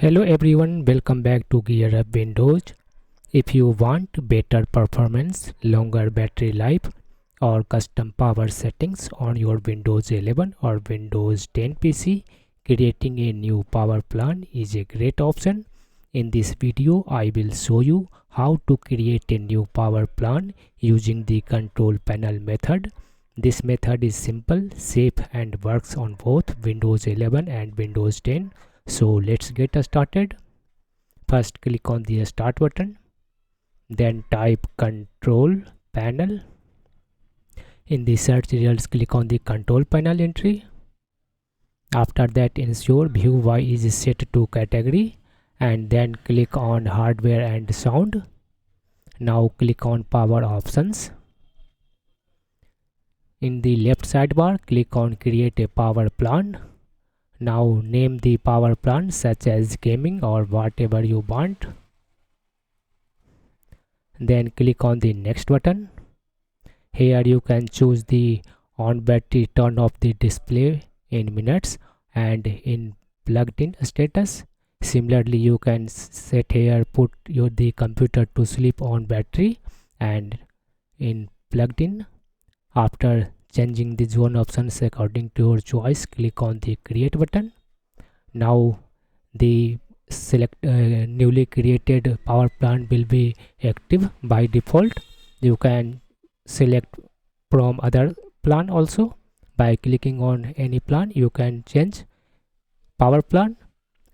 Hello everyone, welcome back to GearUpWindows. If you want better performance, longer battery life or custom power settings on your Windows 11 or Windows 10 PC, creating a new power plan is a great option. In this video, I will show you how to create a new power plan using the control panel method. This method is simple, safe and works on both Windows 11 and Windows 10. So let's get started. First click on the start button, then type control panel. In the search results, click on the control panel entry. After that, ensure view Y is set to category and then click on hardware and sound. Now click on power options. In the left sidebar, click on create a power plan. Now name the power plan such as gaming or whatever you want. Then click on the next button. Here you can choose the on battery turn off the display in minutes and in plugged in status. Similarly, you can set here put the computer to sleep on battery and in plugged in. After changing the zone options according to your choice, click on the create button. Now the newly created power plan will be active by default. You can select from other plan also. By clicking on any plan, you can change power plan,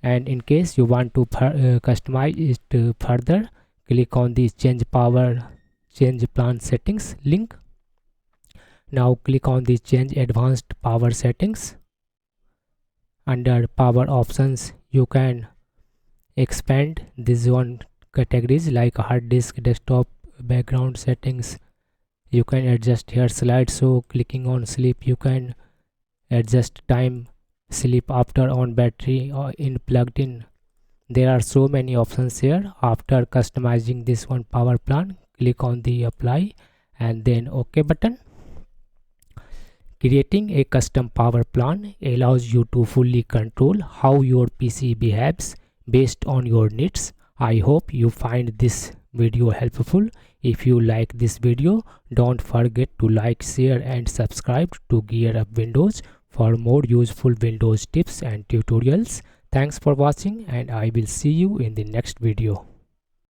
and in case you want to customize it further, click on the change plan settings link. Now click on the change advanced power settings. Under power options, you can expand the zone categories like hard disk, desktop, background settings. You can adjust here slide. So clicking on sleep, you can adjust time sleep after on battery or in plugged in. There are so many options here. After customizing this one power plan, click on the apply and then OK button. Creating a custom power plan allows you to fully control how your PC behaves based on your needs. I hope you find this video helpful. If you like this video, don't forget to like, share and subscribe to GearUpWindows for more useful Windows tips and tutorials. Thanks for watching and I will see you in the next video.